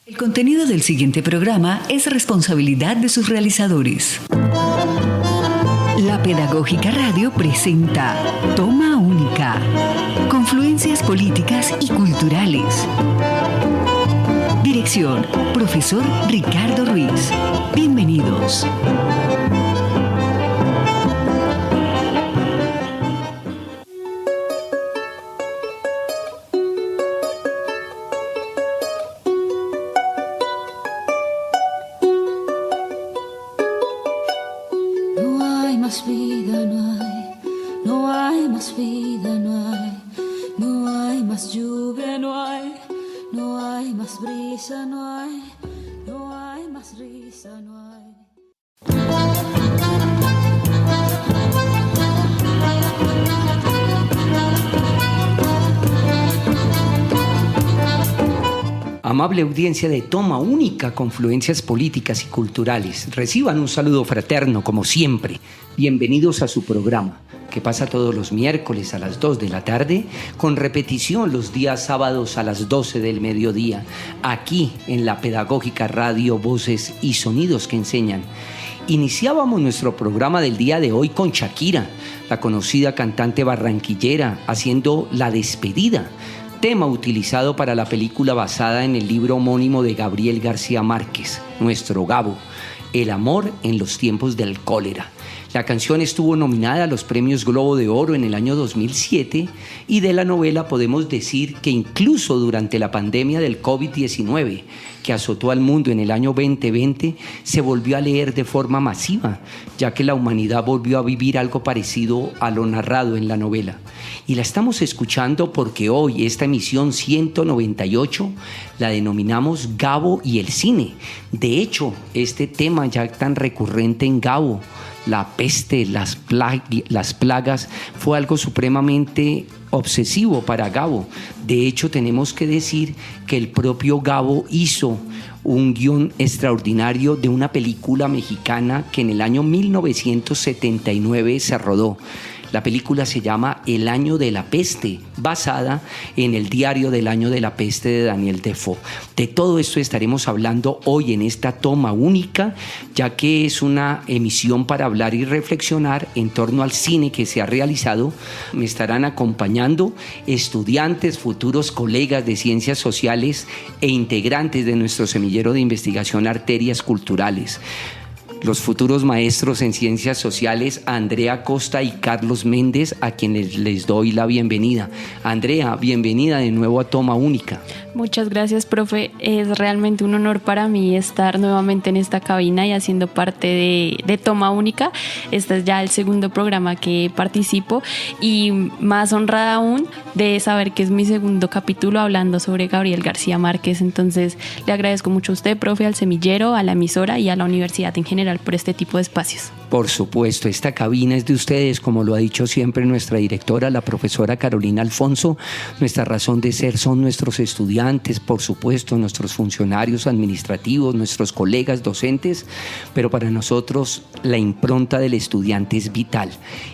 El contenido del siguiente programa es responsabilidad de sus realizadores. La Pedagógica Radio presenta Toma Única. Confluencias políticas y culturales. Dirección, profesor Ricardo Ruiz. Bienvenidos. Amable audiencia de Toma Única, Confluencias Políticas y Culturales, reciban un saludo fraterno como siempre. Bienvenidos a su programa, que pasa todos los miércoles a las 2 de la tarde, con repetición los días sábados a las 12 del mediodía, aquí en la Pedagógica Radio, voces y sonidos que enseñan. Iniciábamos nuestro programa del día de hoy con Shakira, la conocida cantante barranquillera, haciendo La Despedida, tema utilizado para la película basada en el libro homónimo de Gabriel García Márquez, nuestro Gabo, El amor en los tiempos del cólera. La canción estuvo nominada a los premios Globo de Oro en el año 2007 y de la novela podemos decir que incluso durante la pandemia del COVID-19 que azotó al mundo en el año 2020 se volvió a leer de forma masiva, ya que la humanidad volvió a vivir algo parecido a lo narrado en la novela. Y la estamos escuchando porque hoy esta emisión 198 la denominamos Gabo y el cine. De hecho, este tema ya tan recurrente en Gabo, la peste, las plagas, fue algo supremamente obsesivo para Gabo. De hecho, tenemos que decir que el propio Gabo hizo un guión extraordinario de una película mexicana que en el año 1979 se rodó. La película se llama El año de la peste, basada en el diario del año de la peste de Daniel Defoe. De todo esto estaremos hablando hoy en esta toma única, ya que es una emisión para hablar y reflexionar en torno al cine que se ha realizado. Me estarán acompañando estudiantes, futuros colegas de ciencias sociales e integrantes de nuestro semillero de investigación Arterias Culturales. Los futuros maestros en ciencias sociales, Andrea Costa y Carlos Méndez, a quienes les doy la bienvenida. Andrea, bienvenida de nuevo a Toma Única. Muchas gracias, profe. Es realmente un honor para mí estar nuevamente en esta cabina y haciendo parte de Toma Única. Este es ya el segundo programa que participo y más honrada aún de saber que es mi segundo capítulo hablando sobre Gabriel García Márquez. Entonces, le agradezco mucho a usted, profe, al semillero, a la emisora y a la universidad en general por este tipo de espacios. Por supuesto, esta cabina es de ustedes, como lo ha dicho siempre nuestra directora, la profesora Carolina Alfonso. Nuestra razón de ser son nuestros estudiantes, por supuesto, nuestros funcionarios administrativos, nuestros colegas docentes, pero para nosotros la impronta del estudiante es vital.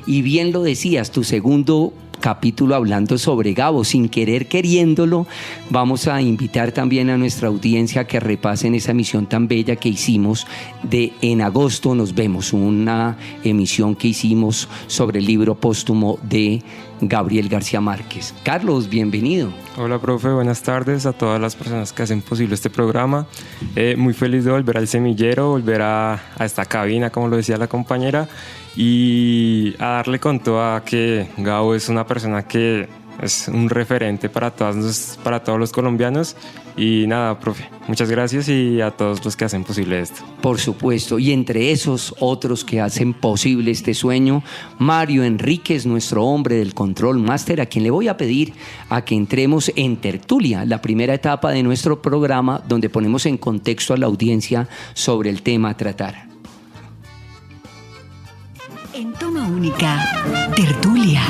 Y bien lo decías, tu segundo capítulo hablando sobre Gabo, sin querer queriéndolo, vamos a invitar también a nuestra audiencia a que repasen esa emisión tan bella que hicimos de En agosto nos vemos, una emisión que hicimos sobre el libro póstumo de Gabriel García Márquez. Carlos, bienvenido. Hola, profe, buenas tardes a todas las personas que hacen posible este programa. Muy feliz de volver al semillero, volver a esta cabina, como lo decía la compañera, y a darle con todo a que Gabo es una persona que es un referente para todos los colombianos. Y nada, profe, muchas gracias y a todos los que hacen posible esto. Por supuesto, y entre esos otros que hacen posible este sueño, Mario Enríquez, nuestro hombre del Control Master, a quien le voy a pedir a que entremos en tertulia, la primera etapa de nuestro programa donde ponemos en contexto a la audiencia sobre el tema a tratar. En Toma Única, tertulia.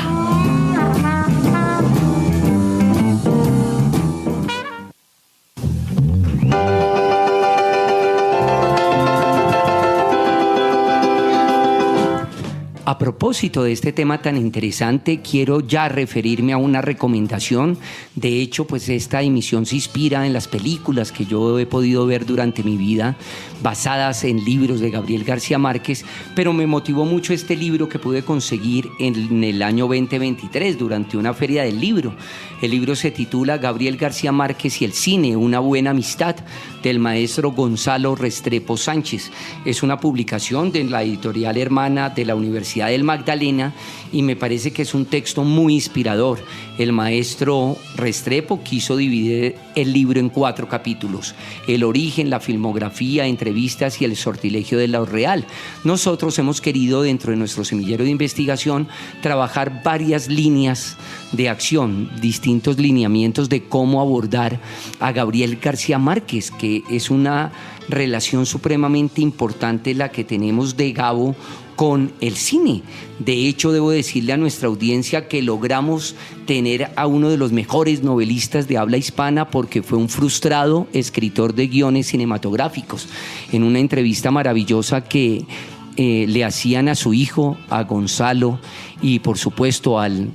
A propósito de este tema tan interesante, quiero ya referirme a una recomendación. De hecho, pues esta emisión se inspira en las películas que yo he podido ver durante mi vida, basadas en libros de Gabriel García Márquez, pero me motivó mucho este libro que pude conseguir en el año 2023 durante una feria del libro. El libro se titula Gabriel García Márquez y el cine, una buena amistad, del maestro Gonzalo Restrepo Sánchez. Es una publicación de la editorial hermana de la Universidad del Magdalena y me parece que es un texto muy inspirador. El maestro Restrepo quiso dividir el libro en 4 capítulos: el origen, la filmografía, entrevistas y el sortilegio de lo real. Nosotros hemos querido, dentro de nuestro semillero de investigación, trabajar varias líneas de acción, distintos lineamientos de cómo abordar a Gabriel García Márquez, que es una relación supremamente importante la que tenemos de Gabo con el cine. De hecho, debo decirle a nuestra audiencia que logramos tener a uno de los mejores novelistas de habla hispana, porque fue un frustrado escritor de guiones cinematográficos. En una entrevista maravillosa que le hacían a su hijo, a Gonzalo, y por supuesto al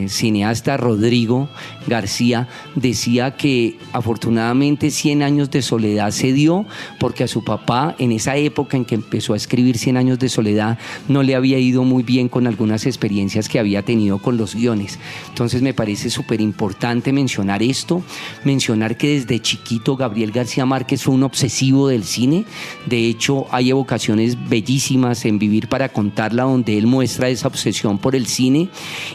cineasta Rodrigo García, decía que afortunadamente 100 años de soledad se dio porque a su papá, en esa época en que empezó a escribir 100 años de soledad, no le había ido muy bien con algunas experiencias que había tenido con los guiones. Entonces me parece súper importante mencionar esto, mencionar que desde chiquito Gabriel García Márquez fue un obsesivo del cine. De hecho, hay evocaciones bellísimas en Vivir para contarla, donde él muestra esa obsesión por el cine,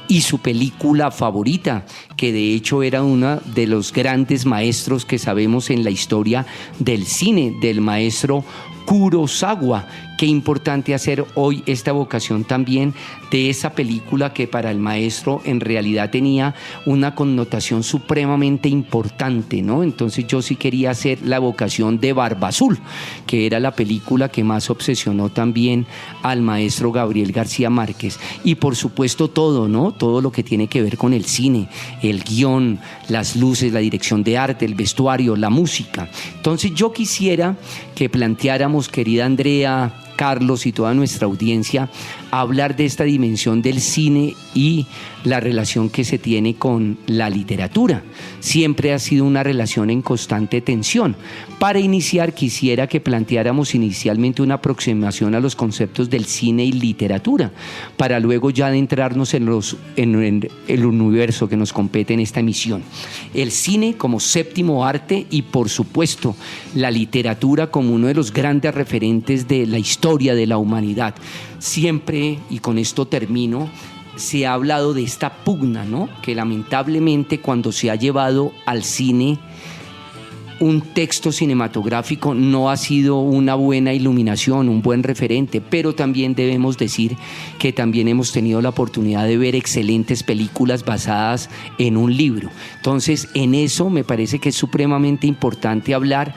y su película favorita, que de hecho era uno de los grandes maestros que sabemos en la historia del cine, del maestro Kurosawa. Qué importante hacer hoy esta evocación también de esa película que para el maestro en realidad tenía una connotación supremamente importante, ¿no? Entonces yo sí quería hacer la evocación de Barba Azul, que era la película que más obsesionó también al maestro Gabriel García Márquez. Y por supuesto todo, ¿no? Todo lo que tiene que ver con el cine, el guión, las luces, la dirección de arte, el vestuario, la música. Entonces yo quisiera que planteáramos, querida Andrea, Carlos y toda nuestra audiencia, a hablar de esta dimensión del cine y la relación que se tiene con la literatura. Siempre ha sido una relación en constante tensión. Para iniciar, quisiera que planteáramos inicialmente una aproximación a los conceptos del cine y literatura, para luego ya adentrarnos en el universo que nos compete en esta emisión. El cine como séptimo arte y, por supuesto, la literatura como uno de los grandes referentes de la historia de la humanidad. Siempre, y con esto termino, se ha hablado de esta pugna, ¿no? Que lamentablemente cuando se ha llevado al cine un texto cinematográfico no ha sido una buena iluminación, un buen referente, pero también debemos decir que también hemos tenido la oportunidad de ver excelentes películas basadas en un libro. Entonces, en eso me parece que es supremamente importante hablar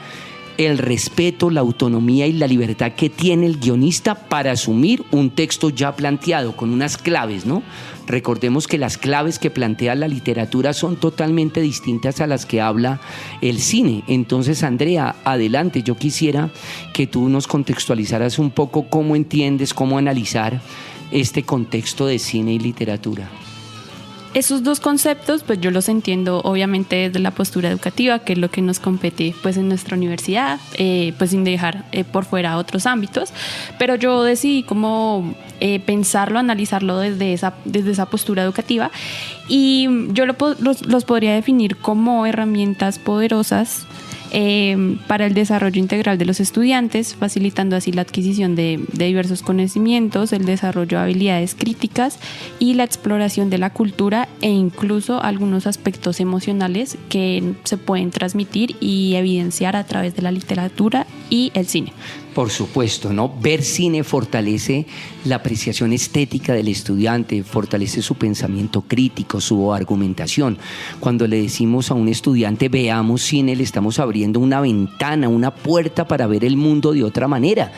el respeto, la autonomía y la libertad que tiene el guionista para asumir un texto ya planteado con unas claves, ¿no? Recordemos que las claves que plantea la literatura son totalmente distintas a las que habla el cine. Entonces, Andrea, adelante. Yo quisiera que tú nos contextualizaras un poco cómo entiendes, cómo analizar este contexto de cine y literatura. Esos dos conceptos, pues yo los entiendo obviamente desde la postura educativa, que es lo que nos compete pues en nuestra universidad, pues sin dejar por fuera otros ámbitos, pero yo decidí como pensarlo, analizarlo desde esa postura educativa, y yo los podría definir como herramientas poderosas para el desarrollo integral de los estudiantes, facilitando así la adquisición de diversos conocimientos, el desarrollo de habilidades críticas y la exploración de la cultura, e incluso algunos aspectos emocionales que se pueden transmitir y evidenciar a través de la literatura y el cine. Por supuesto, ¿no? Ver cine fortalece la apreciación estética del estudiante, fortalece su pensamiento crítico, su argumentación. Cuando le decimos a un estudiante veamos cine, le estamos abriendo una ventana, una puerta para ver el mundo de otra manera.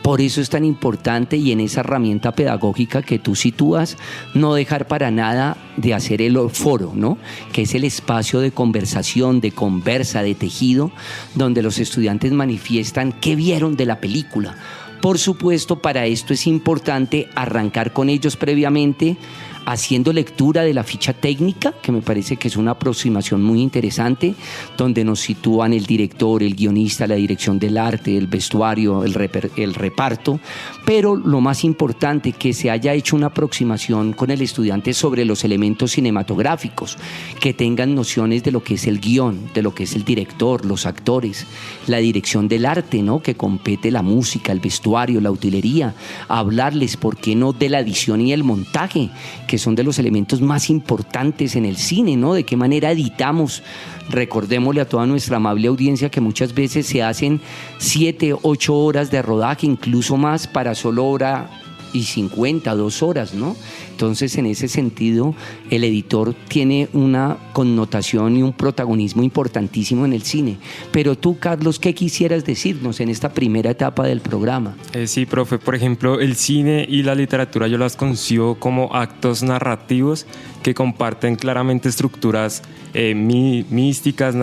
Por eso es tan importante, y en esa herramienta pedagógica que tú sitúas, no dejar para nada de hacer el foro, ¿no? Que es el espacio de conversación, de conversa, de tejido, donde los estudiantes manifiestan qué vieron de la película. Por supuesto, para esto es importante arrancar con ellos previamente, haciendo lectura de la ficha técnica, que me parece que es una aproximación muy interesante, donde nos sitúan el director, el guionista, la dirección del arte, el vestuario, el reparto, pero lo más importante, que se haya hecho una aproximación con el estudiante sobre los elementos cinematográficos, que tengan nociones de lo que es el guión, de lo que es el director, los actores, la dirección del arte, ¿no?, que compete la música, el vestuario, la utilería, hablarles, ¿por qué no?, de la edición y el montaje, que son de los elementos más importantes en el cine, ¿no? De qué manera editamos. Recordémosle a toda nuestra amable audiencia que muchas veces se hacen 7, 8 horas de rodaje, incluso más, para solo hora y 50, 2 horas, ¿no? Entonces, en ese sentido, el editor tiene una connotación y un protagonismo importantísimo en el cine. Pero tú, Carlos, ¿qué quisieras decirnos en esta primera etapa del programa? Sí, profe, por ejemplo, el cine y la literatura yo las concibo como actos narrativos que comparten claramente estructuras místicas,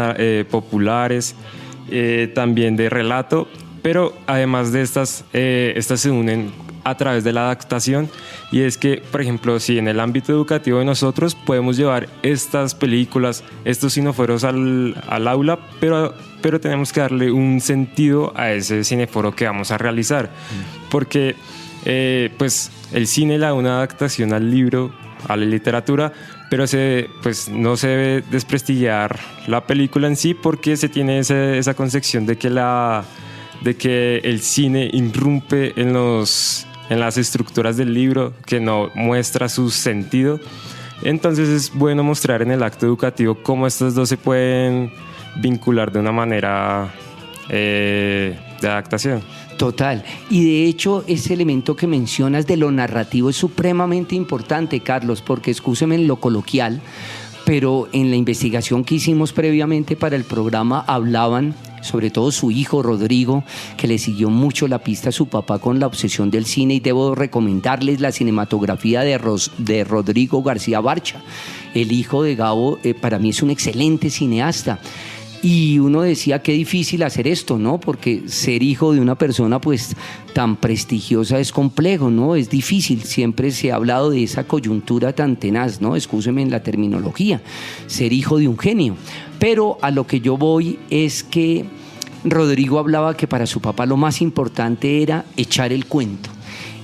populares, también de relato, pero además de estas se unen a través de la adaptación, y es que, por ejemplo, si en el ámbito educativo de nosotros podemos llevar estas películas, estos cineforos al aula, pero tenemos que darle un sentido a ese cineforo que vamos a realizar, porque pues el cine le da una adaptación al libro, a la literatura, pero pues no se debe desprestigiar la película en sí, porque se tiene esa concepción de que el cine irrumpe en las estructuras del libro, que no muestra su sentido. Entonces es bueno mostrar en el acto educativo cómo estas dos se pueden vincular de una manera de adaptación. Total. Y de hecho, ese elemento que mencionas de lo narrativo es supremamente importante, Carlos, porque excúseme en lo coloquial, pero en la investigación que hicimos previamente para el programa hablaban, sobre todo su hijo Rodrigo, que le siguió mucho la pista a su papá con la obsesión del cine, y debo recomendarles la cinematografía de Rodrigo García Barcha. El hijo de Gabo para mí es un excelente cineasta. Y uno decía, qué difícil hacer esto, ¿no? Porque ser hijo de una persona pues tan prestigiosa es complejo, ¿no? Es difícil, siempre se ha hablado de esa coyuntura tan tenaz, ¿no? Excúseme en la terminología, ser hijo de un genio. Pero a lo que yo voy es que Rodrigo hablaba que para su papá lo más importante era echar el cuento.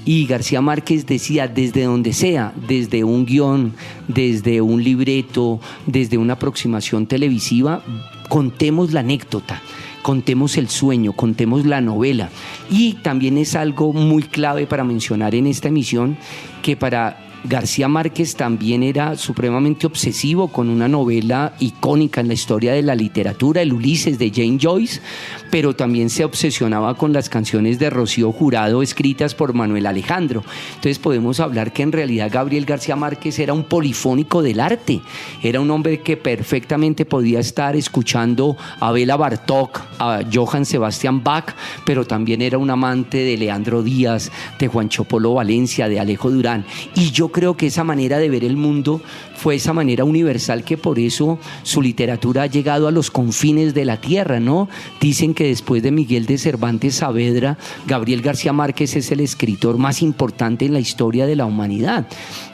Y García Márquez decía, desde donde sea, desde un guión, desde un libreto, desde una aproximación televisiva, contemos la anécdota, contemos el sueño, contemos la novela. Y también es algo muy clave para mencionar en esta emisión, que para García Márquez también era supremamente obsesivo con una novela icónica en la historia de la literatura, el Ulises de James Joyce, pero también se obsesionaba con las canciones de Rocío Jurado escritas por Manuel Alejandro. Entonces podemos hablar que en realidad Gabriel García Márquez era un polifónico del arte, era un hombre que perfectamente podía estar escuchando a Bela Bartók, a Johann Sebastian Bach, pero también era un amante de Leandro Díaz, de Juancho Polo Valencia, de Alejo Durán. Y yo creo que esa manera de ver el mundo fue esa manera universal, que por eso su literatura ha llegado a los confines de la tierra, ¿no? Dicen que después de Miguel de Cervantes Saavedra, Gabriel García Márquez es el escritor más importante en la historia de la humanidad.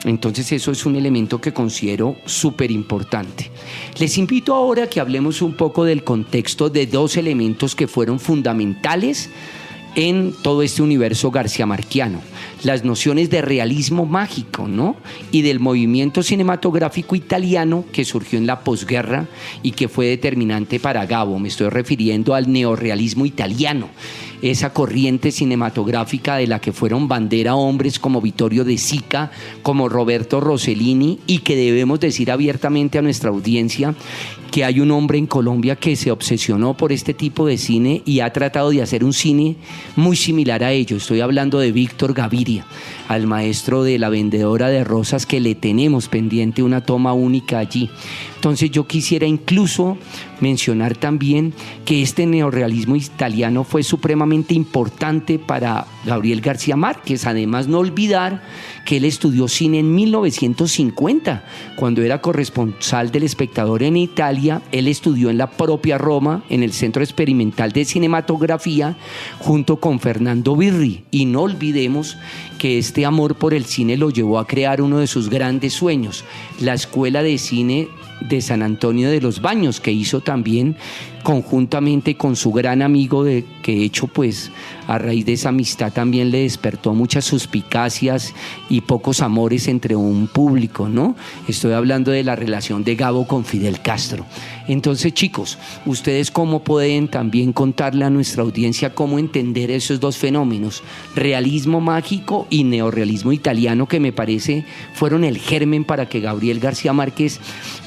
Entonces eso es un elemento que considero súper importante. Les invito ahora a que hablemos un poco del contexto de dos elementos que fueron fundamentales en todo este universo garciamarquiano: las nociones de realismo mágico, ¿no? Y del movimiento cinematográfico italiano que surgió en la posguerra y que fue determinante para Gabo. Me estoy refiriendo al neorrealismo italiano, esa corriente cinematográfica de la que fueron bandera hombres como Vittorio De Sica, como Roberto Rossellini, y que debemos decir abiertamente a nuestra audiencia que hay un hombre en Colombia que se obsesionó por este tipo de cine y ha tratado de hacer un cine muy similar a ello. Estoy hablando de Víctor Gaviria, al maestro de La vendedora de rosas, que le tenemos pendiente una toma única allí. Entonces yo quisiera incluso mencionar también que este neorrealismo italiano fue supremamente importante para Gabriel García Márquez. Además, no olvidar que él estudió cine en 1950, cuando era corresponsal del Espectador en Italia. Él estudió en la propia Roma, en el Centro Experimental de Cinematografía, junto con Fernando Birri. Y no olvidemos que este amor por el cine lo llevó a crear uno de sus grandes sueños, la Escuela de Cine de San Antonio de los Baños, que hizo también conjuntamente con su gran amigo, que de hecho pues a raíz de esa amistad también le despertó muchas suspicacias y pocos amores entre un público, ¿no? Estoy hablando de la relación de Gabo con Fidel Castro. Entonces, chicos, ustedes cómo pueden también contarle a nuestra audiencia cómo entender esos dos fenómenos, realismo mágico y neorrealismo italiano, que me parece fueron el germen para que Gabriel García Márquez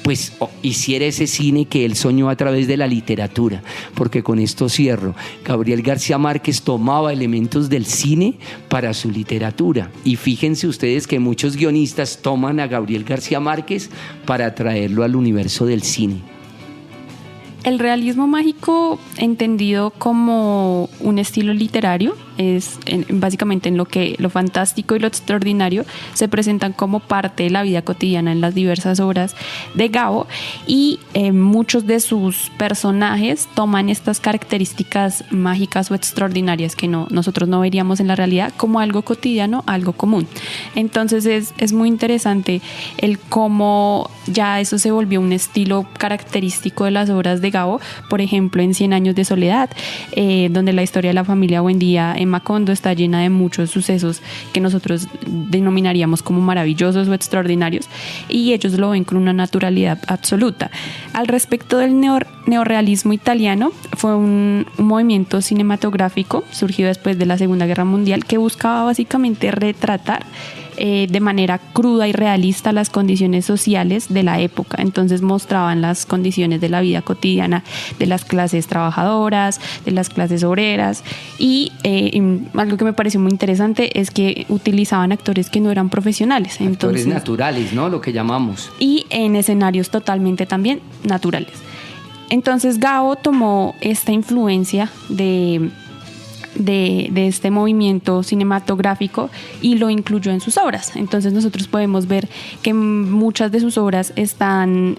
pues hiciera ese cine que él soñó a través de la literatura. Porque con esto cierro, Gabriel García Márquez tomaba elementos del cine para su literatura, y fíjense ustedes que muchos guionistas toman a Gabriel García Márquez para traerlo al universo del cine. El realismo mágico, entendido como un estilo literario, es básicamente en lo que lo fantástico y lo extraordinario se presentan como parte de la vida cotidiana en las diversas obras de Gabo, y muchos de sus personajes toman estas características mágicas o extraordinarias que nosotros no veríamos en la realidad como algo cotidiano, algo común. Entonces es muy interesante el cómo ya eso se volvió un estilo característico de las obras de Gabo. Por ejemplo, en 100 años de soledad, donde la historia de la familia Buendía en Macondo está llena de muchos sucesos que nosotros denominaríamos como maravillosos o extraordinarios, y ellos lo ven con una naturalidad absoluta. Al respecto del neorrealismo italiano, fue un movimiento cinematográfico surgido después de la Segunda Guerra Mundial que buscaba básicamente retratar de manera cruda y realista las condiciones sociales de la época. Entonces mostraban las condiciones de la vida cotidiana de las clases trabajadoras, de las clases obreras, y algo que me pareció muy interesante es que utilizaban actores que no eran profesionales. Actores naturales, ¿no? Lo que llamamos. Y en escenarios totalmente también naturales. Entonces Gabo tomó esta influencia de este movimiento cinematográfico y lo incluyó en sus obras. Entonces nosotros podemos ver que muchas de sus obras están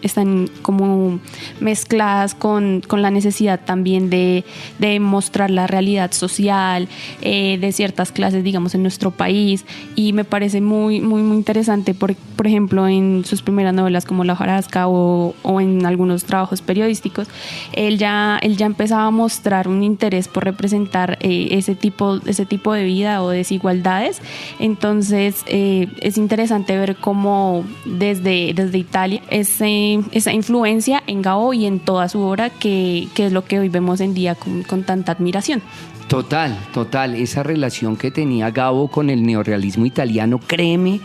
como mezcladas con la necesidad también de mostrar la realidad social de ciertas clases, digamos, en nuestro país, y me parece muy, muy, muy interesante. Por ejemplo, en sus primeras novelas como La hojarasca o en algunos trabajos periodísticos, él ya empezaba a mostrar un interés por representar ese tipo de vida o desigualdades. Entonces es interesante ver cómo desde Italia esa influencia en Gabo y en toda su obra, que es lo que hoy vemos en día con tanta admiración. Total, esa relación que tenía Gabo con el neorrealismo italiano, créeme,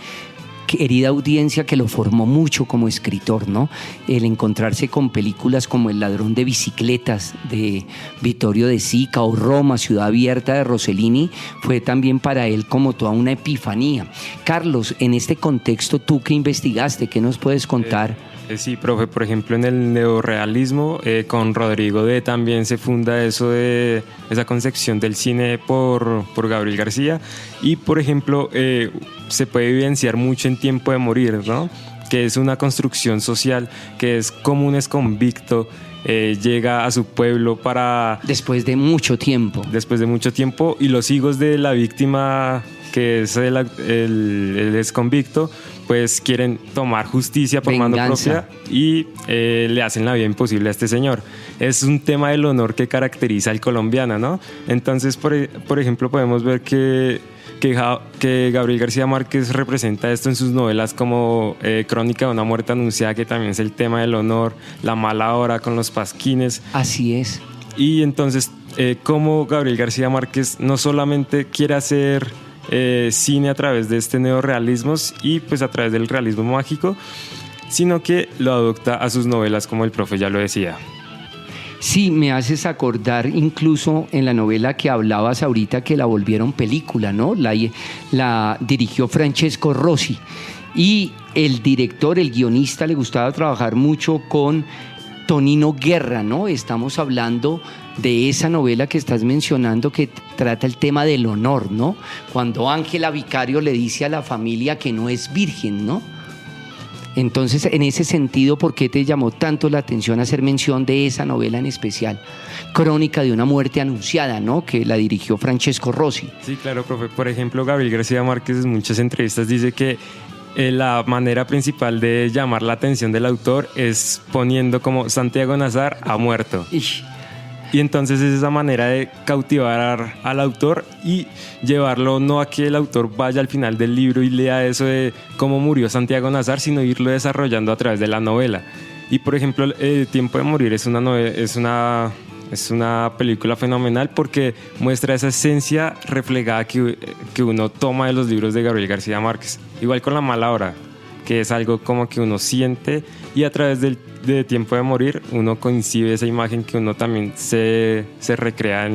querida audiencia, que lo formó mucho como escritor, ¿no? El encontrarse con películas como El ladrón de bicicletas de Vittorio De Sica o Roma, Ciudad abierta de Rossellini, fue también para él como toda una epifanía. Carlos, en este contexto, ¿tú qué investigaste? ¿Qué nos puedes contar? Sí, profe, por ejemplo, en el neorrealismo, con Rodrigo D. también se funda eso de esa concepción del cine por Gabriel García, y por ejemplo se puede evidenciar mucho en Tiempo de morir, ¿no? Que es una construcción social, que es como un exconvicto llega a su pueblo después de mucho tiempo, y los hijos de la víctima, que es el exconvicto, pues quieren tomar justicia por mano propia y le hacen la vida imposible a este señor. Es un tema del honor que caracteriza al colombiano, ¿no? Entonces, por ejemplo, podemos ver que Gabriel García Márquez representa esto en sus novelas como Crónica de una muerte anunciada, que también es el tema del honor, La mala hora con los pasquines. Así es. Y entonces, como Gabriel García Márquez no solamente quiere hacer cine a través de este neorrealismo y pues a través del realismo mágico, sino que lo adopta a sus novelas, como el profe ya lo decía. Sí, me haces acordar incluso en la novela que hablabas ahorita, que la volvieron película, ¿no? La dirigió Francesco Rosi, y el director, el guionista, le gustaba trabajar mucho con Tonino Guerra, ¿no? Estamos hablando de esa novela que estás mencionando que trata el tema del honor, ¿no? Cuando Ángela Vicario le dice a la familia que no es virgen, ¿no? Entonces, en ese sentido, ¿por qué te llamó tanto la atención hacer mención de esa novela en especial? Crónica de una muerte anunciada, ¿no? Que la dirigió Francesco Rosi. Sí, claro, profe. Por ejemplo, Gabriel García Márquez en muchas entrevistas dice que la manera principal de llamar la atención del autor es poniendo como Santiago Nazar ha muerto. Y entonces es esa manera de cautivar al autor y llevarlo no a que el autor vaya al final del libro y lea eso de cómo murió Santiago Nazar, sino irlo desarrollando a través de la novela. Y por ejemplo, Tiempo de morir es una película fenomenal porque muestra esa esencia reflejada que uno toma de los libros de Gabriel García Márquez. Igual con La mala hora, que es algo como que uno siente y a través de Tiempo de morir uno concibe esa imagen que uno también se recrea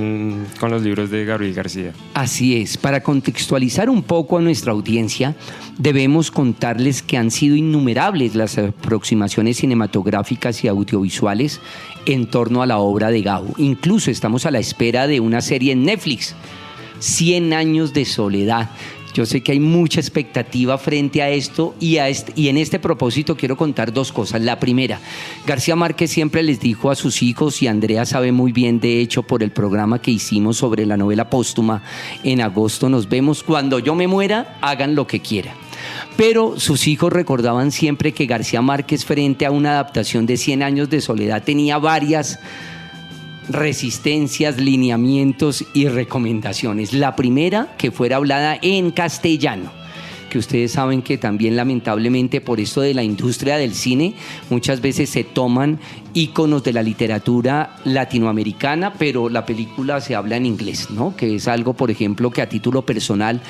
con los libros de Gabriel García. Así es, para contextualizar un poco a nuestra audiencia, debemos contarles que han sido innumerables las aproximaciones cinematográficas y audiovisuales en torno a la obra de Gabo. Incluso estamos a la espera de una serie en Netflix, 100 años de soledad. Yo sé que hay mucha expectativa frente a esto y en este propósito quiero contar dos cosas. La primera, García Márquez siempre les dijo a sus hijos, y Andrea sabe muy bien, de hecho, por el programa que hicimos sobre la novela póstuma en agosto, nos vemos, cuando yo me muera, hagan lo que quieran. Pero sus hijos recordaban siempre que García Márquez, frente a una adaptación de 100 años de soledad, tenía varias resistencias, lineamientos y recomendaciones. La primera, que fuera hablada en castellano, que ustedes saben que también lamentablemente por esto de la industria del cine muchas veces se toman íconos de la literatura latinoamericana, pero la película se habla en inglés, ¿no? Que es algo, por ejemplo, que a título personal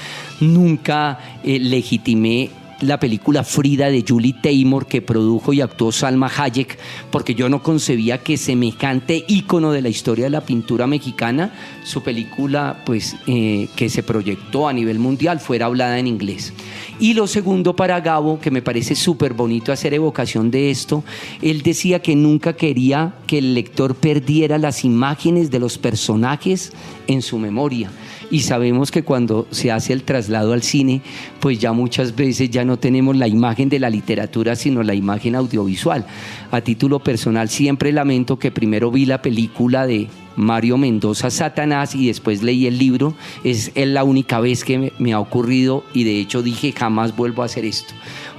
nunca legitimé la película Frida de Julie Taymor, que produjo y actuó Salma Hayek, porque yo no concebía que semejante ícono de la historia de la pintura mexicana, su película pues, que se proyectó a nivel mundial, fuera hablada en inglés. Y lo segundo, para Gabo, que me parece súper bonito hacer evocación de esto, él decía que nunca quería que el lector perdiera las imágenes de los personajes en su memoria. Y sabemos que cuando se hace el traslado al cine, pues ya muchas veces ya no tenemos la imagen de la literatura, sino la imagen audiovisual. A título personal siempre lamento que primero vi la película de Mario Mendoza, Satanás, y después leí el libro. Es la única vez que me ha ocurrido, y de hecho dije jamás vuelvo a hacer esto,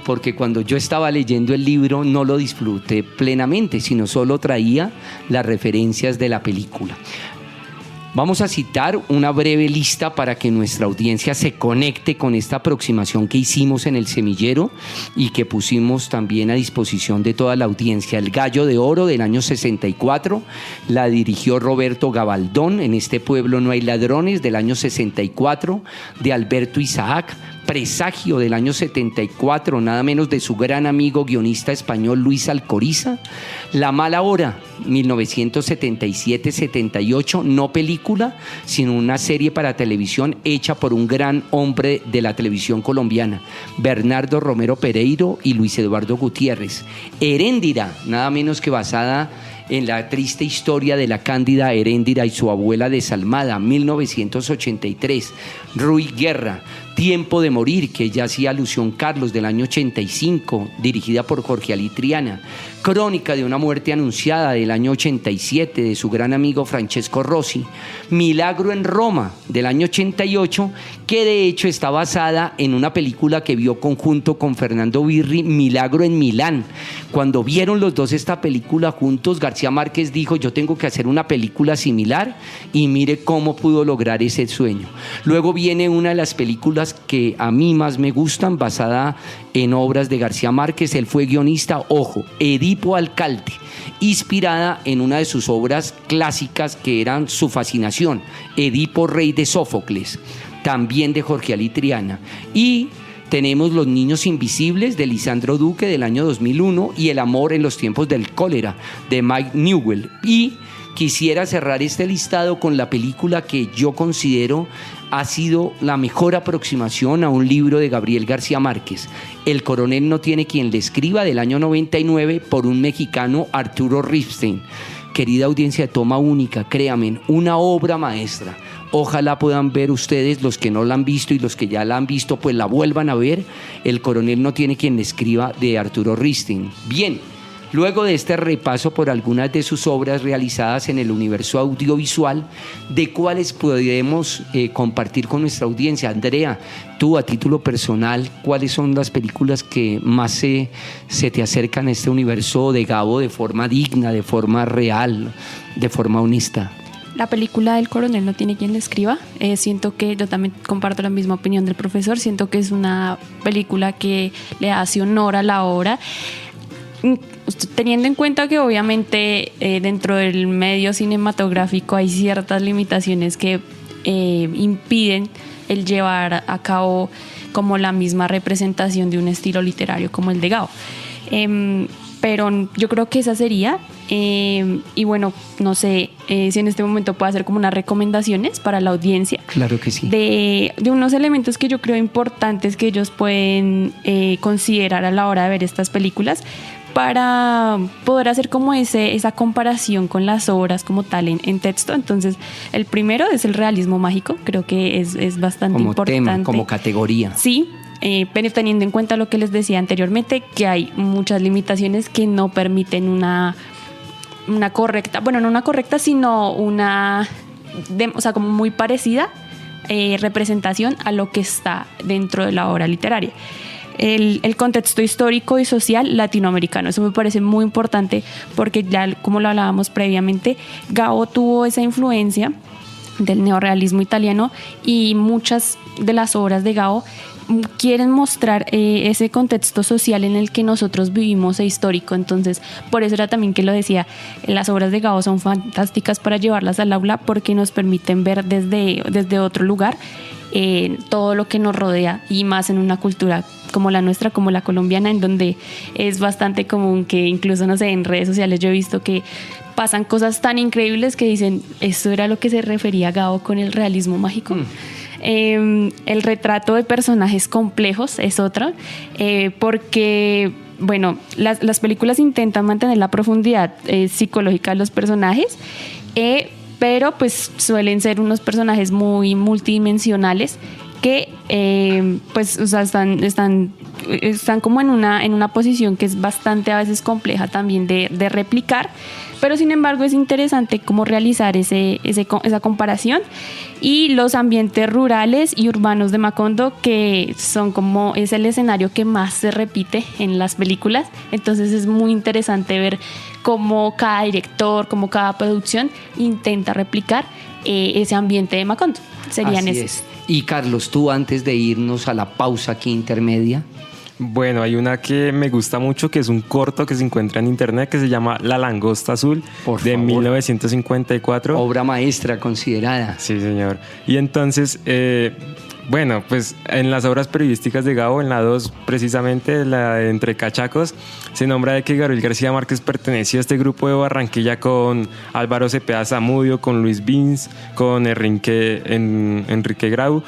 porque cuando yo estaba leyendo el libro no lo disfruté plenamente, sino solo traía las referencias de la película. Vamos a citar una breve lista para que nuestra audiencia se conecte con esta aproximación que hicimos en El Semillero y que pusimos también a disposición de toda la audiencia. El Gallo de Oro, del año 64, la dirigió Roberto Gabaldón. En este pueblo no hay ladrones, del año 64, de Alberto Isaac. Presagio, del año 74, nada menos, de su gran amigo guionista español Luis Alcoriza. La mala hora, 1977-78, no película, sino una serie para televisión hecha por un gran hombre de la televisión colombiana, Bernardo Romero Pereiro y Luis Eduardo Gutiérrez. Heréndira, nada menos que basada en la triste historia de la cándida Heréndira y su abuela desalmada, 1983. Ruy Guerra, Tiempo de morir, que ya hacía alusión Carlos, del año 85, dirigida por Jorge Ali Triana. Crónica de una muerte anunciada, del año 87, de su gran amigo Francesco Rosi. Milagro en Roma, del año 88, que de hecho está basada en una película que vio conjunto con Fernando Birri, Milagro en Milán. Cuando vieron los dos esta película juntos, García Márquez dijo: yo tengo que hacer una película similar, y mire cómo pudo lograr ese sueño. Luego viene una de las películas que a mí más me gustan, basada en obras de García Márquez. Él fue guionista, ojo, Edipo Alcalde, inspirada en una de sus obras clásicas que eran su fascinación, Edipo Rey de Sófocles, también de Jorge Ali Triana. Y tenemos Los niños invisibles, de Lisandro Duque, del año 2001, y El amor en los tiempos del cólera, de Mike Newell. Y quisiera cerrar este listado con la película que yo considero ha sido la mejor aproximación a un libro de Gabriel García Márquez, El coronel no tiene quien le escriba, del año 99, por un mexicano, Arturo Ripstein. Querida audiencia de Toma Única, créanme, una obra maestra. Ojalá puedan ver ustedes, los que no la han visto y los que ya la han visto, pues la vuelvan a ver. El coronel no tiene quien le escriba, de Arturo Ripstein. Bien, luego de este repaso por algunas de sus obras realizadas en el universo audiovisual, ¿de cuáles podemos compartir con nuestra audiencia? Andrea, tú a título personal, ¿cuáles son las películas que más se te acercan a este universo de Gabo de forma digna, de forma real, de forma honesta? La película del coronel no tiene quien le escriba. Siento que yo también comparto la misma opinión del profesor. Siento que es una película que le hace honor a la obra, teniendo en cuenta que obviamente dentro del medio cinematográfico hay ciertas limitaciones que impiden el llevar a cabo como la misma representación de un estilo literario como el de Gabo. Pero yo creo que esa sería. Y bueno, no sé si en este momento puedo hacer como unas recomendaciones para la audiencia. Claro que sí. De unos elementos que yo creo importantes que ellos pueden considerar a la hora de ver estas películas, para poder hacer como esa comparación con las obras como tal en texto. Entonces, el primero es el realismo mágico. Creo que es bastante como importante. Tema, como categoría. Sí, pero teniendo en cuenta lo que les decía anteriormente, que hay muchas limitaciones que no permiten una correcta, bueno, no una correcta, sino o sea, como muy parecida representación a lo que está dentro de la obra literaria. El contexto histórico y social latinoamericano, eso me parece muy importante, porque ya como lo hablábamos previamente, Gabo tuvo esa influencia del neorrealismo italiano, y muchas de las obras de Gabo quieren mostrar ese contexto social en el que nosotros vivimos e histórico. Entonces, por eso era también que lo decía, las obras de Gabo son fantásticas para llevarlas al aula, porque nos permiten ver desde otro lugar todo lo que nos rodea, y más en una cultura como la nuestra, como la colombiana, en donde es bastante común que incluso, no sé, en redes sociales yo he visto que pasan cosas tan increíbles que dicen, esto era lo que se refería Gabo con el realismo mágico. El retrato de personajes complejos es otra, porque bueno, las películas intentan mantener la profundidad psicológica de los personajes, pero pues suelen ser unos personajes muy multidimensionales que pues, o sea, están como en una posición que es bastante a veces compleja también de replicar, pero sin embargo es interesante cómo realizar esa comparación. Y los ambientes rurales y urbanos de Macondo, que es el escenario que más se repite en las películas, entonces es muy interesante ver cómo cada director, cómo cada producción intenta replicar ese ambiente de Macondo. Serían Así esos. es. Y Carlos, tú, antes de irnos a la pausa aquí intermedia. Bueno, hay una que me gusta mucho, que es un corto que se encuentra en internet, que se llama La Langosta Azul, de 1954. Obra maestra considerada. Sí, señor. Y entonces, bueno, pues en las obras periodísticas de Gabo, en la 2 precisamente, la de Entre Cachacos, se nombra de que Gabriel García Márquez pertenecía a este grupo de Barranquilla con Álvaro Cepeda Zamudio, con Luis Vins, con Enrique Grau,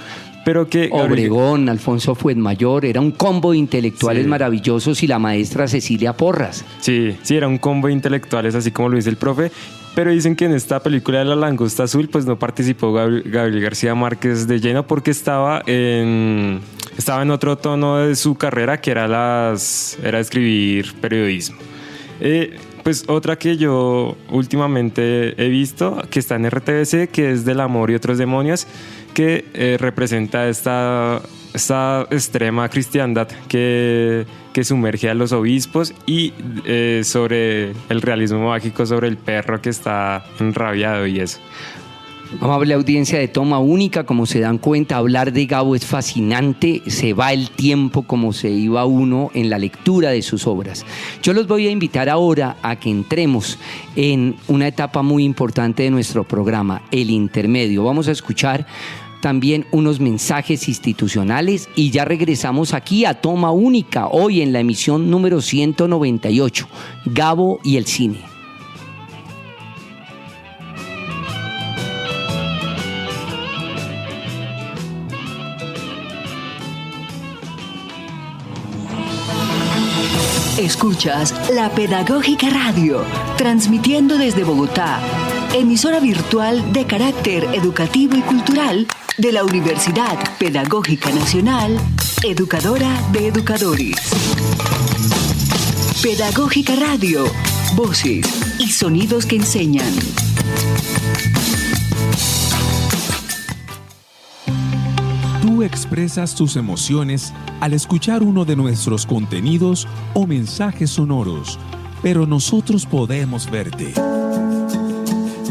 pero que Obregón, Alfonso Fuenmayor, era un combo de intelectuales maravillosos, y la maestra Cecilia Porras. Sí, era un combo de intelectuales, así como lo dice el profe. Pero dicen que en esta película de La Langosta Azul pues no participó Gabriel García Márquez de lleno, porque estaba en otro tono de su carrera, que era escribir periodismo. Pues otra que yo últimamente he visto, que está en RTBC, que es Del amor y otros demonios, que representa esta extrema cristiandad que sumerge a los obispos, y sobre el realismo mágico, sobre el perro que está enrabiado y eso. Amable audiencia de Toma Única, como se dan cuenta, hablar de Gabo es fascinante, se va el tiempo como se iba uno en la lectura de sus obras. Yo los voy a invitar ahora a que entremos en una etapa muy importante de nuestro programa, el intermedio. Vamos a escuchar también unos mensajes institucionales y ya regresamos aquí a Toma Única, hoy en la emisión número 198, Gabo y el cine. Escuchas La Pedagógica Radio, transmitiendo desde Bogotá, emisora virtual de carácter educativo y cultural de la Universidad Pedagógica Nacional, educadora de educadores. Pedagógica Radio, voces y sonidos que enseñan. Tú expresas tus emociones al escuchar uno de nuestros contenidos o mensajes sonoros, pero nosotros podemos verte.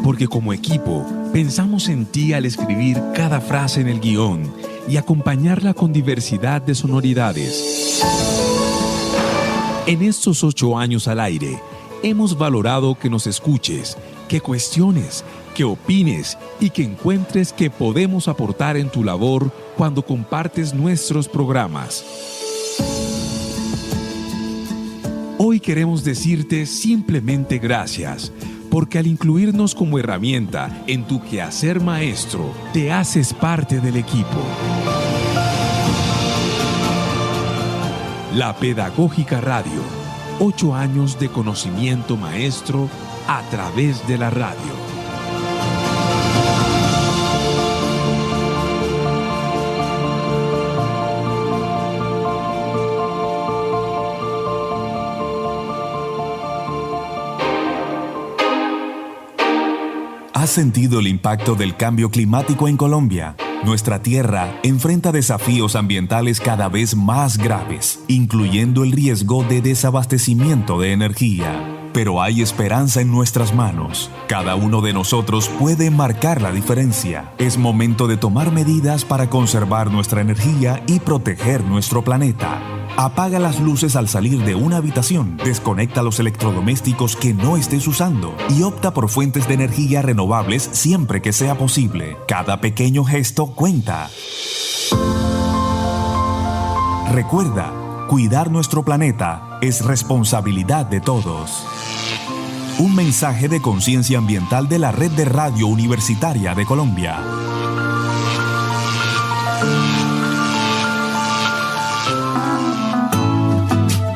Porque como equipo, pensamos en ti al escribir cada frase en el guión y acompañarla con diversidad de sonoridades. En estos 8 años al aire, hemos valorado que nos escuches, que cuestiones, que opines y que encuentres que podemos aportar en tu labor cuando compartes nuestros programas. Hoy queremos decirte simplemente gracias, porque al incluirnos como herramienta en tu quehacer maestro, te haces parte del equipo. La Pedagógica Radio, 8 años de conocimiento maestro a través de la radio. ¿Has sentido el impacto del cambio climático en Colombia? Nuestra tierra enfrenta desafíos ambientales cada vez más graves, incluyendo el riesgo de desabastecimiento de energía. Pero hay esperanza en nuestras manos. Cada uno de nosotros puede marcar la diferencia. Es momento de tomar medidas para conservar nuestra energía y proteger nuestro planeta. Apaga las luces al salir de una habitación, desconecta los electrodomésticos que no estés usando y opta por fuentes de energía renovables siempre que sea posible. Cada pequeño gesto cuenta. Recuerda, cuidar nuestro planeta es responsabilidad de todos. Un mensaje de conciencia ambiental de la Red de Radio Universitaria de Colombia.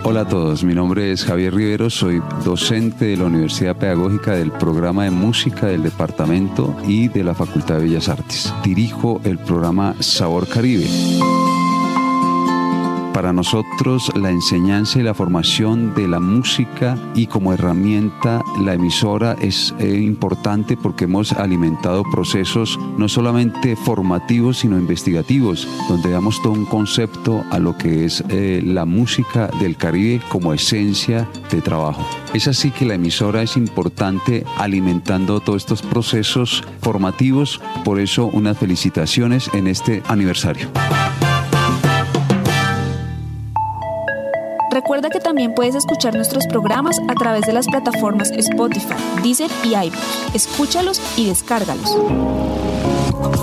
Hola a todos, mi nombre es Javier Rivero, soy docente de la Universidad Pedagógica del programa de música del departamento y de la Facultad de Bellas Artes. Dirijo el programa Sabor Caribe. Para nosotros la enseñanza y la formación de la música y como herramienta la emisora es importante porque hemos alimentado procesos no solamente formativos sino investigativos, donde damos todo un concepto a lo que es la música del Caribe como esencia de trabajo. Es así que la emisora es importante alimentando todos estos procesos formativos, por eso unas felicitaciones en este aniversario. Recuerda que también puedes escuchar nuestros programas a través de las plataformas Spotify, Deezer y iVoox. Escúchalos y descárgalos.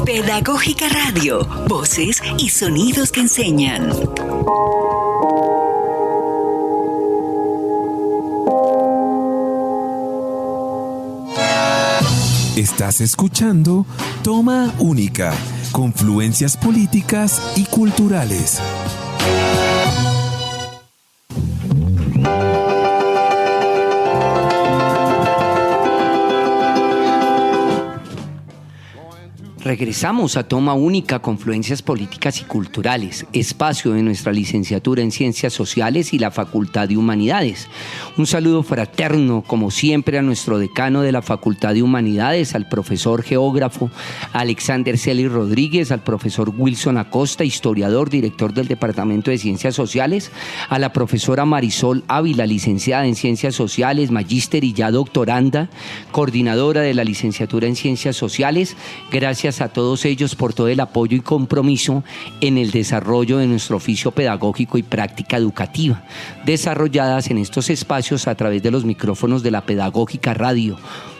Pedagógica Radio, voces y sonidos que enseñan. Estás escuchando Toma Única, confluencias políticas y culturales. Regresamos a Toma Única, Confluencias Políticas y Culturales, espacio de nuestra licenciatura en Ciencias Sociales y la Facultad de Humanidades. Un saludo fraterno, como siempre, a nuestro decano de la Facultad de Humanidades, al profesor geógrafo Alexander Celis Rodríguez, al profesor Wilson Acosta, historiador, director del Departamento de Ciencias Sociales, a la profesora Marisol Ávila, licenciada en Ciencias Sociales, magíster y ya doctoranda, coordinadora de la licenciatura en Ciencias Sociales. Gracias a todos ellos por todo el apoyo y compromiso en el desarrollo de nuestro oficio pedagógico y práctica educativa, desarrolladas en estos espacios a través de los micrófonos de la Pedagógica Radio,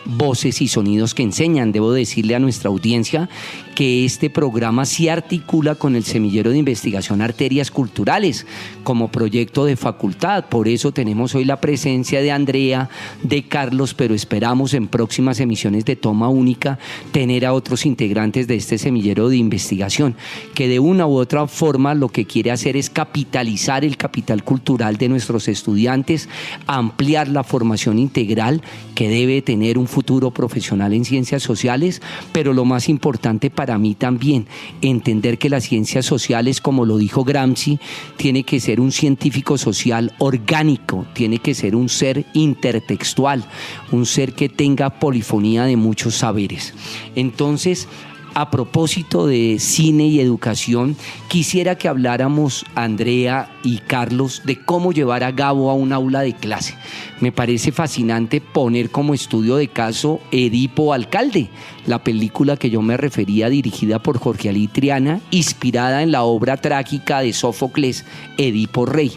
voces y sonidos que enseñan. Debo decirle a nuestra audiencia que este programa se articula con el Semillero de Investigación Arterias Culturales como proyecto de facultad. Por eso tenemos hoy la presencia de Andrea, de Carlos, pero esperamos en próximas emisiones de Toma Única tener a otros integrantes de este semillero de investigación, que de una u otra forma lo que quiere hacer es capitalizar el capital cultural de nuestros estudiantes, ampliar la formación integral que debe tener un futuro profesional en ciencias sociales, pero lo más importante para mí también, entender que las ciencias sociales, como lo dijo Gramsci, tiene que ser un científico social orgánico, tiene que ser un ser intertextual, un ser que tenga polifonía de muchos saberes. Entonces, a propósito de cine y educación, quisiera que habláramos, Andrea y Carlos, de cómo llevar a Gabo a un aula de clase. Me parece fascinante poner como estudio de caso Edipo Alcalde, la película que yo me refería, dirigida por Jorge Alí Triana, inspirada en la obra trágica de Sófocles, Edipo Rey.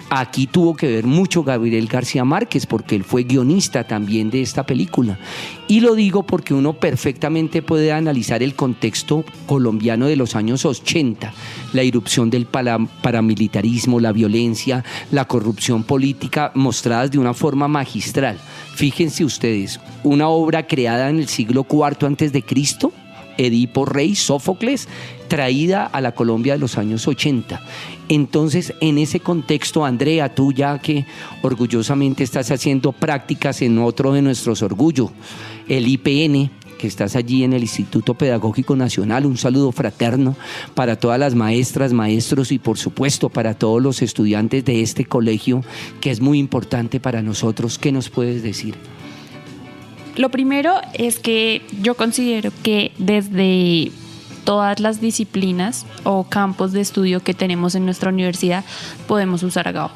Aquí tuvo que ver mucho Gabriel García Márquez, porque él fue guionista también de esta película. Y lo digo porque uno perfectamente puede analizar el contexto colombiano de los años 80, la irrupción del paramilitarismo, la violencia, la corrupción política, mostradas de una forma magistral. Fíjense ustedes, una obra creada en el siglo IV a.C., Edipo Rey, Sófocles, traída a la Colombia de los años 80. Entonces, en ese contexto, Andrea, tú ya que orgullosamente estás haciendo prácticas en otro de nuestros orgullos, el IPN, que estás allí en el Instituto Pedagógico Nacional, un saludo fraterno para todas las maestras, maestros y por supuesto para todos los estudiantes de este colegio, que es muy importante para nosotros. ¿Qué nos puedes decir? Lo primero es que yo considero que desde todas las disciplinas o campos de estudio que tenemos en nuestra universidad podemos usar a Gabo,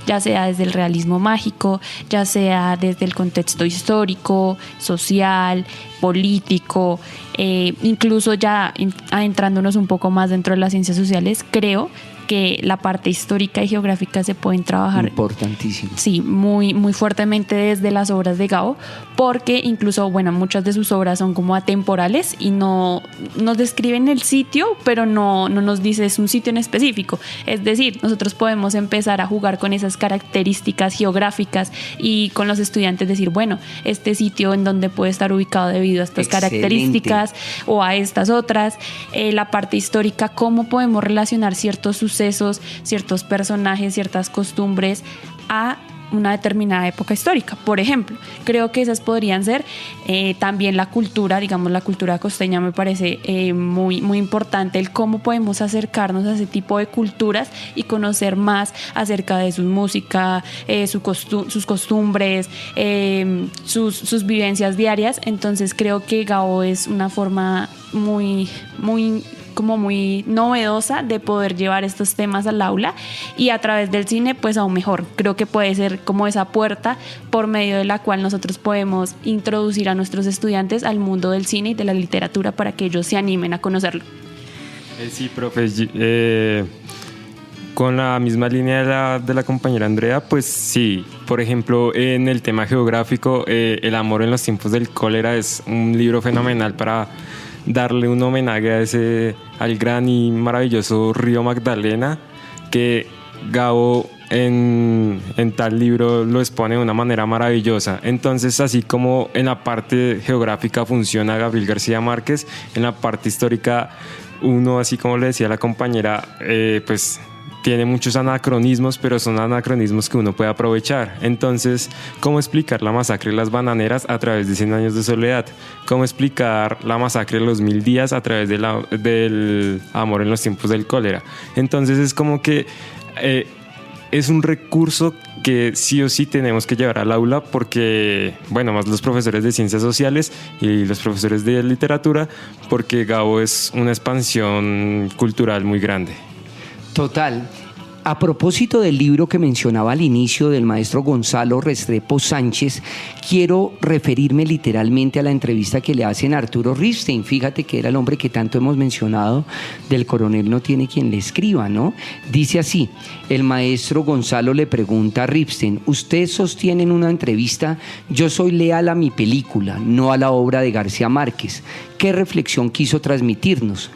ya sea desde el realismo mágico, ya sea desde el contexto histórico, social, político, incluso ya adentrándonos un poco más dentro de las ciencias sociales. Creo que la parte histórica y geográfica se pueden trabajar importantísimo. Sí, muy, muy fuertemente desde las obras de Gabo, porque incluso, bueno, muchas de sus obras son como atemporales y no nos describen el sitio, pero no nos dice es un sitio en específico. Es decir, nosotros podemos empezar a jugar con esas características geográficas y con los estudiantes decir, bueno, este sitio en donde puede estar ubicado debido a estas características o a estas otras. La parte histórica, cómo podemos relacionar ciertos sucesos, ciertos personajes, ciertas costumbres a una determinada época histórica. Por ejemplo, creo que esas podrían ser también la cultura, digamos la cultura costeña me parece muy, muy importante, el cómo podemos acercarnos a ese tipo de culturas y conocer más acerca de su música, sus costumbres, sus vivencias diarias. Entonces creo que Gabo es una forma muy novedosa de poder llevar estos temas al aula, y a través del cine pues aún mejor. Creo que puede ser como esa puerta por medio de la cual nosotros podemos introducir a nuestros estudiantes al mundo del cine y de la literatura para que ellos se animen a conocerlo. Sí, profe, con la misma línea de la compañera Andrea, pues sí, por ejemplo, en el tema geográfico, El amor en los tiempos del cólera es un libro fenomenal para darle un homenaje al gran y maravilloso río Magdalena, que Gabo en tal libro lo expone de una manera maravillosa. Entonces, así como en la parte geográfica funciona Gabriel García Márquez, en la parte histórica uno, así como le decía la compañera, pues tiene muchos anacronismos, pero son anacronismos que uno puede aprovechar. Entonces, ¿cómo explicar la masacre de las bananeras a través de 100 años de soledad? ¿Cómo explicar la masacre de los 1000 días a través del amor en los tiempos del cólera? Entonces, es como que es un recurso que sí o sí tenemos que llevar al aula, porque, bueno, más los profesores de ciencias sociales y los profesores de literatura, porque Gabo es una expansión cultural muy grande. Total. A propósito del libro que mencionaba al inicio del maestro Gonzalo Restrepo Sánchez, quiero referirme literalmente a la entrevista que le hacen a Arturo Ripstein. Fíjate que era el hombre que tanto hemos mencionado, del coronel no tiene quien le escriba, ¿no? Dice así, el maestro Gonzalo le pregunta a Ripstein, usted sostiene en una entrevista, yo soy leal a mi película, no a la obra de García Márquez. ¿Qué reflexión quiso transmitirnos?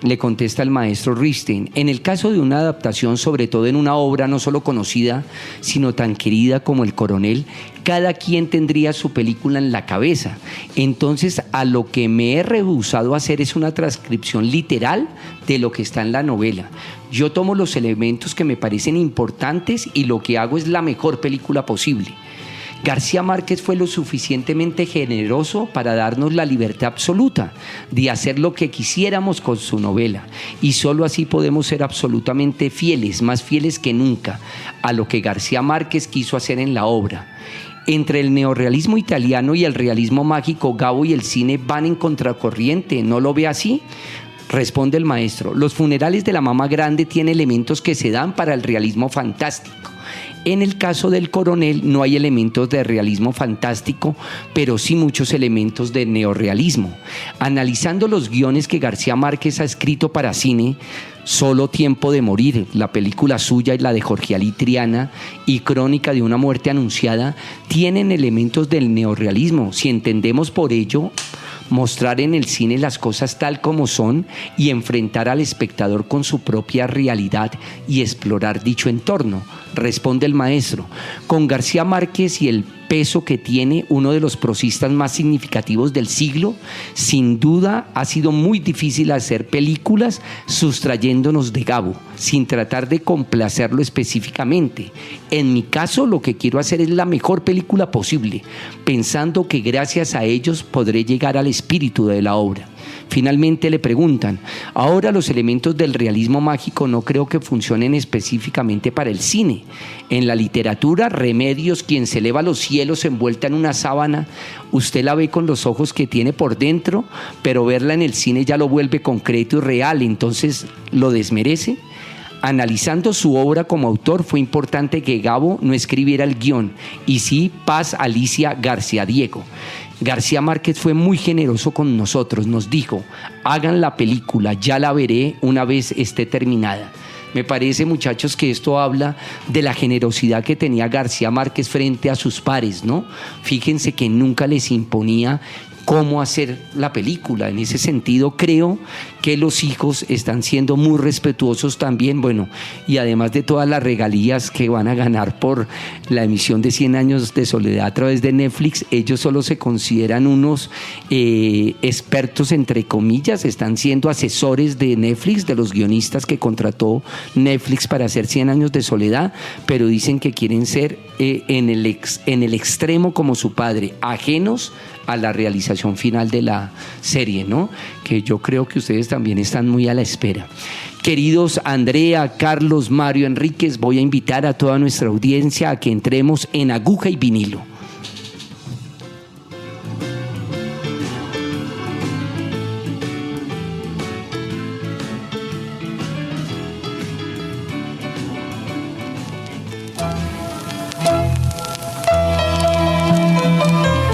Le contesta el maestro Ripstein, en el caso de una adaptación, sobre todo en una obra no solo conocida, sino tan querida como El Coronel, cada quien tendría su película en la cabeza. Entonces, a lo que me he rehusado a hacer es una transcripción literal de lo que está en la novela. Yo tomo los elementos que me parecen importantes y lo que hago es la mejor película posible. García Márquez fue lo suficientemente generoso para darnos la libertad absoluta de hacer lo que quisiéramos con su novela, y solo así podemos ser absolutamente fieles, más fieles que nunca, a lo que García Márquez quiso hacer en la obra. Entre el neorrealismo italiano y el realismo mágico, Gabo y el cine van en contracorriente, ¿no lo ve así? Responde el maestro, los funerales de la mamá grande tienen elementos que se dan para el realismo fantástico. En el caso del Coronel no hay elementos de realismo fantástico, pero sí muchos elementos de neorrealismo. Analizando los guiones que García Márquez ha escrito para cine, Solo tiempo de morir, la película suya y la de Jorge Alí Triana, y Crónica de una muerte anunciada, tienen elementos del neorrealismo. Si entendemos por ello mostrar en el cine las cosas tal como son y enfrentar al espectador con su propia realidad y explorar dicho entorno, responde el maestro. Con García Márquez y el peso que tiene, uno de los prosistas más significativos del siglo, sin duda ha sido muy difícil hacer películas sustrayéndonos de Gabo, sin tratar de complacerlo específicamente. En mi caso, lo que quiero hacer es la mejor película posible, pensando que gracias a ellos podré llegar al espíritu de la obra. Finalmente le preguntan, ahora los elementos del realismo mágico no creo que funcionen específicamente para el cine. En la literatura, Remedios, quien se eleva a los cielos envuelta en una sábana, usted la ve con los ojos que tiene por dentro, pero verla en el cine ya lo vuelve concreto y real, entonces ¿lo desmerece? Analizando su obra como autor, fue importante que Gabo no escribiera el guión, y sí Paz Alicia García Diego. García Márquez fue muy generoso con nosotros, nos dijo, hagan la película, ya la veré una vez esté terminada. Me parece, muchachos, que esto habla de la generosidad que tenía García Márquez frente a sus pares, ¿no? Fíjense que nunca les imponía cómo hacer la película. En ese sentido, creo que los hijos están siendo muy respetuosos también, bueno, y además de todas las regalías que van a ganar por la emisión de 100 años de soledad a través de Netflix, ellos solo se consideran unos expertos, entre comillas, están siendo asesores de Netflix, de los guionistas que contrató Netflix para hacer 100 años de soledad, pero dicen que quieren ser en el extremo como su padre, ajenos a la realización final de la serie, ¿no? Que yo creo que ustedes también están muy a la espera. Queridos Andrea, Carlos, Mario, Enríquez, voy a invitar a toda nuestra audiencia a que entremos en Aguja y Vinilo.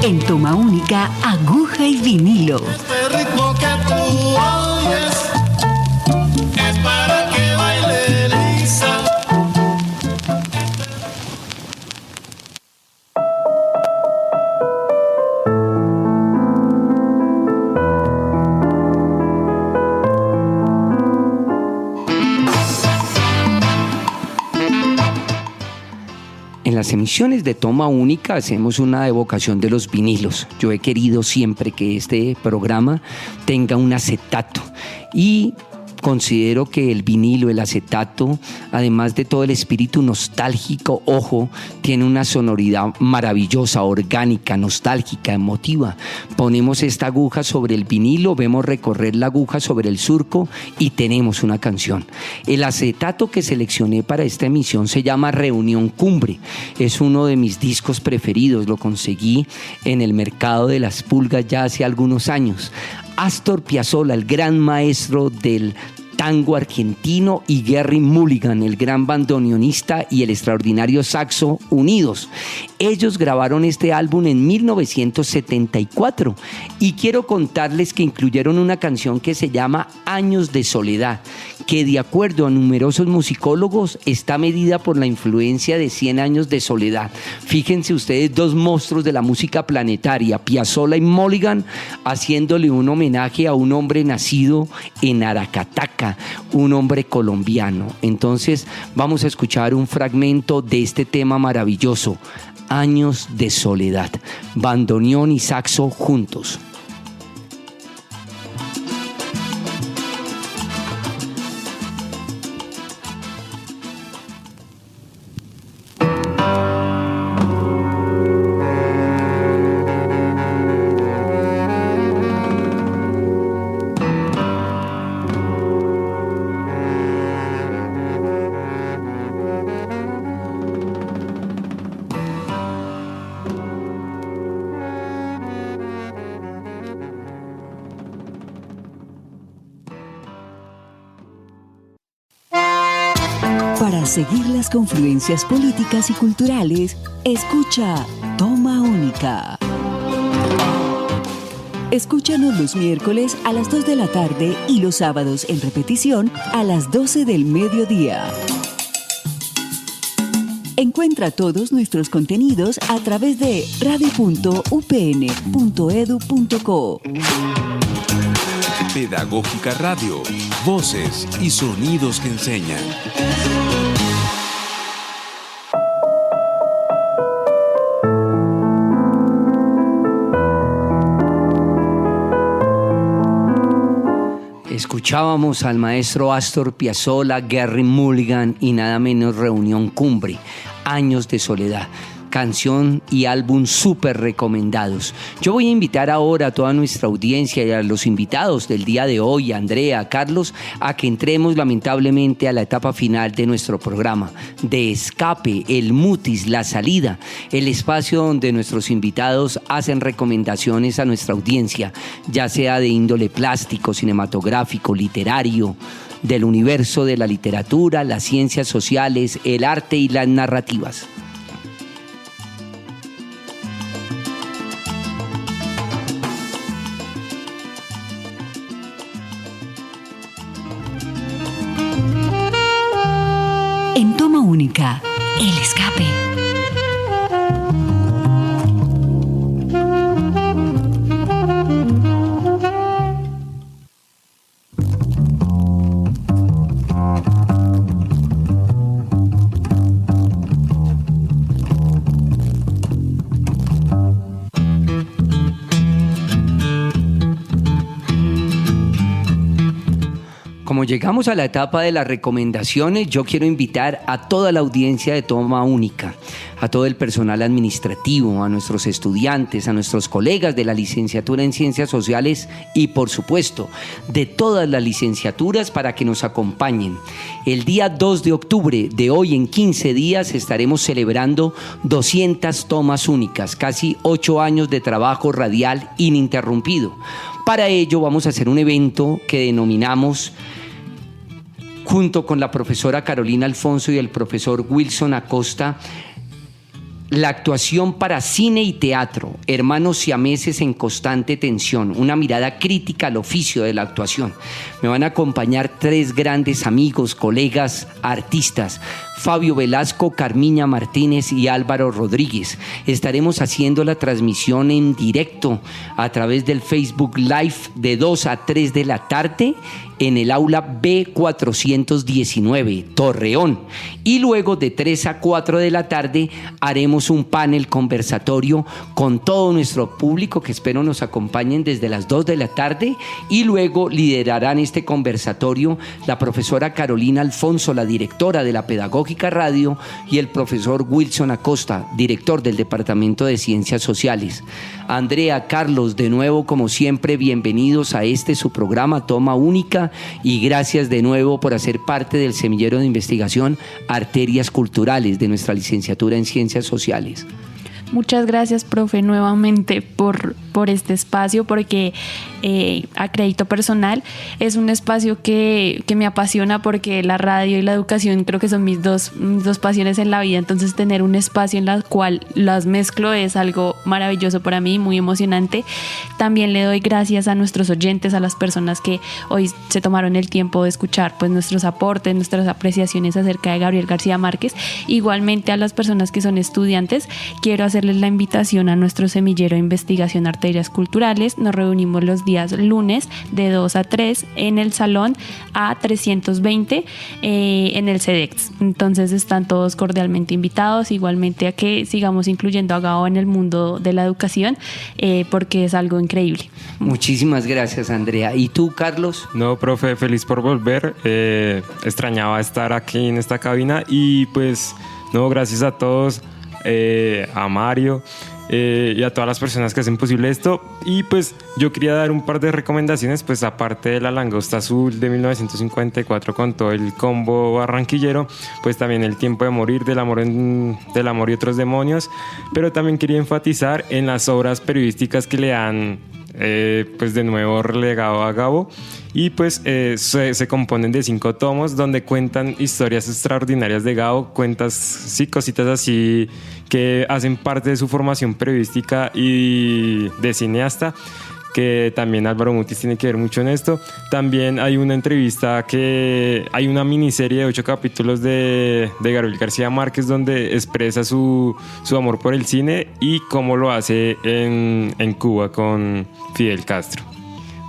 En toma única, Aguja y Vinilo. Este ritmo que tú oyes es para que baile Lisa. En las emisiones de Toma Única hacemos una evocación de los vinilos. Yo he querido siempre que este programa tenga un acetato y considero que el vinilo, el acetato, además de todo el espíritu nostálgico, ojo, tiene una sonoridad maravillosa, orgánica, nostálgica, emotiva. Ponemos esta aguja sobre el vinilo, vemos recorrer la aguja sobre el surco y tenemos una canción. El acetato que seleccioné para esta emisión se llama Reunión Cumbre. Es uno de mis discos preferidos, lo conseguí en el mercado de las pulgas ya hace algunos años. Astor Piazzolla, el gran maestro del tango argentino, y Gerry Mulligan, el gran bandoneonista, y el extraordinario saxo, unidos. Ellos grabaron este álbum en 1974 y quiero contarles que incluyeron una canción que se llama Años de Soledad, que de acuerdo a numerosos musicólogos está medida por la influencia de 100 años de soledad. Fíjense ustedes, dos monstruos de la música planetaria, Piazzolla y Mulligan, haciéndole un homenaje a un hombre nacido en Aracataca, un hombre colombiano. Entonces vamos a escuchar un fragmento de este tema maravilloso, Años de Soledad, bandoneón y saxo juntos. Para seguir las confluencias políticas y culturales, escucha Toma Única. Escúchanos los miércoles a las 2 de la tarde y los sábados en repetición a las 12 del mediodía. Encuentra todos nuestros contenidos a través de radio.upn.edu.co. Pedagógica Radio, voces y sonidos que enseñan. Escuchábamos al maestro Astor Piazzolla, Gerry Mulligan y nada menos Reunión Cumbre, Años de Soledad. Canción y álbum súper recomendados. Yo voy a invitar ahora a toda nuestra audiencia y a los invitados del día de hoy, a Andrea, a Carlos, a que entremos lamentablemente a la etapa final de nuestro programa, de Escape, el Mutis, la salida, el espacio donde nuestros invitados hacen recomendaciones a nuestra audiencia, ya sea de índole plástico, cinematográfico, literario, del universo de la literatura, las ciencias sociales, el arte y las narrativas. En Toma Única, el escape. Como llegamos a la etapa de las recomendaciones, yo quiero invitar a toda la audiencia de Toma Única, a todo el personal administrativo, a nuestros estudiantes, a nuestros colegas de la licenciatura en Ciencias Sociales y, por supuesto, de todas las licenciaturas para que nos acompañen. El día 2 de octubre, de hoy en 15 días, estaremos celebrando 200 tomas únicas, casi 8 años de trabajo radial ininterrumpido. Para ello vamos a hacer un evento que denominamos, junto con la profesora Carolina Alfonso y el profesor Wilson Acosta, la actuación para cine y teatro, hermanos siameses en constante tensión, una mirada crítica al oficio de la actuación. Me van a acompañar 3 grandes amigos, colegas, artistas, Fabio Velasco, Carmiña Martínez y Álvaro Rodríguez. Estaremos haciendo la transmisión en directo a través del Facebook Live de 2 a 3 de la tarde en el aula B419, Torreón. Y luego de 3 a 4 de la tarde haremos un panel conversatorio con todo nuestro público, que espero nos acompañen desde las 2 de la tarde, y luego liderarán este conversatorio la profesora Carolina Alfonso, la directora de la Pedagógica Radio, y el profesor Wilson Acosta, director del Departamento de Ciencias Sociales. Andrea, Carlos, de nuevo, como siempre, bienvenidos a su programa Toma Única, y gracias de nuevo por hacer parte del semillero de investigación Arterias Culturales de nuestra licenciatura en Ciencias Sociales. Muchas gracias, profe, nuevamente por por este espacio, porque a crédito personal es un espacio que me apasiona, porque la radio y la educación creo que son mis dos pasiones en la vida. Entonces tener un espacio en el cual las mezclo es algo maravilloso para mí, muy emocionante. También le doy gracias a nuestros oyentes, a las personas que hoy se tomaron el tiempo de escuchar pues nuestros aportes, nuestras apreciaciones acerca de Gabriel García Márquez. Igualmente a las personas que son estudiantes, quiero hacerles la invitación a nuestro semillero de investigación Arterias Culturales. Nos reunimos los días lunes de 2 a 3 en el salón A320 en el CEDEX. Entonces están todos cordialmente invitados, igualmente a que sigamos incluyendo a Gabo en el mundo de la educación, porque es algo increíble. Muchísimas gracias, Andrea. ¿Y tú, Carlos? No, profe, feliz por volver. Extrañaba estar aquí en esta cabina y pues, no, gracias a todos, a Mario y a todas las personas que hacen posible esto. Y pues yo quería dar un par de recomendaciones, pues aparte de La Langosta Azul de 1954 con todo el combo barranquillero, pues también El Tiempo de Morir, del amor y otros demonios. Pero también quería enfatizar en las obras periodísticas que le han pues de nuevo relegado a Gabo, y pues se componen de 5 tomos donde cuentan historias extraordinarias de Gabo, cositas así que hacen parte de su formación periodística y de cineasta, que también Álvaro Mutis tiene que ver mucho en esto. También hay una entrevista hay una miniserie de 8 capítulos de Gabriel García Márquez donde expresa su amor por el cine y cómo lo hace en Cuba con Fidel Castro.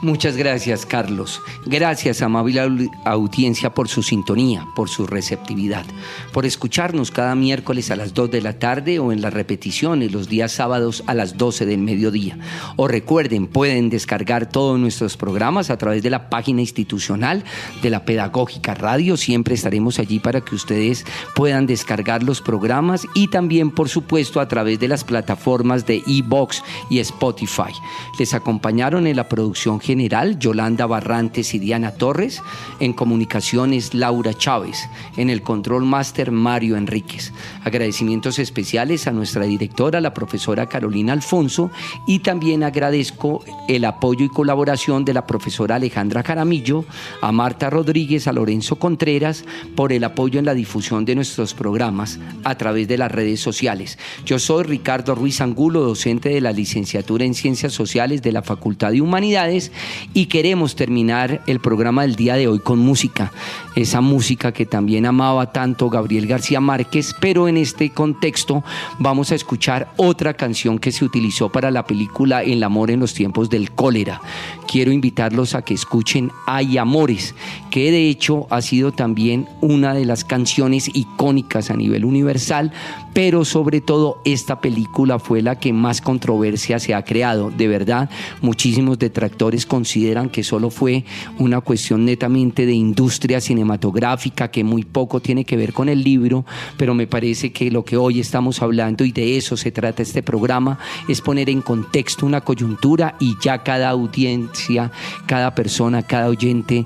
Muchas gracias, Carlos. Gracias, amable audiencia, por su sintonía, por su receptividad, por escucharnos cada miércoles a las 2 de la tarde o en las repeticiones los días sábados a las 12 del mediodía. O recuerden, pueden descargar todos nuestros programas a través de la página institucional de la Pedagógica Radio. Siempre estaremos allí para que ustedes puedan descargar los programas, y también, por supuesto, a través de las plataformas de iVoox y Spotify. Les acompañaron en la producción general Yolanda Barrantes y Diana Torres, en comunicaciones Laura Chávez, en el control máster Mario Enríquez. Agradecimientos especiales a nuestra directora, la profesora Carolina Alfonso, y también agradezco el apoyo y colaboración de la profesora Alejandra Jaramillo, a Marta Rodríguez, a Lorenzo Contreras por el apoyo en la difusión de nuestros programas a través de las redes sociales. Yo soy Ricardo Ruiz Angulo, docente de la licenciatura en Ciencias Sociales de la Facultad de Humanidades, y queremos terminar el programa del día de hoy con música, esa música que también amaba tanto Gabriel García Márquez, pero en este contexto vamos a escuchar otra canción que se utilizó para la película El amor en los tiempos del cólera. Quiero invitarlos a que escuchen Hay Amores, que de hecho ha sido también una de las canciones icónicas a nivel universal, pero sobre todo esta película fue la que más controversia se ha creado. De verdad, muchísimos detractores consideran que solo fue una cuestión netamente de industria cinematográfica, que muy poco tiene que ver con el libro, pero me parece que lo que hoy estamos hablando, y de eso se trata este programa, es poner en contexto una coyuntura, y ya cada audiencia, cada persona, cada oyente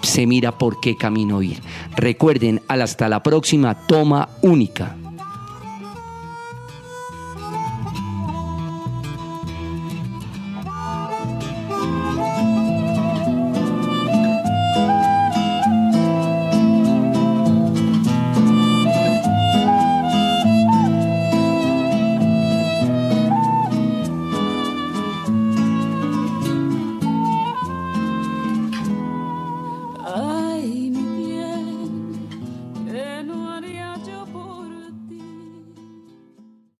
se mira por qué camino ir. Recuerden, hasta la próxima toma única.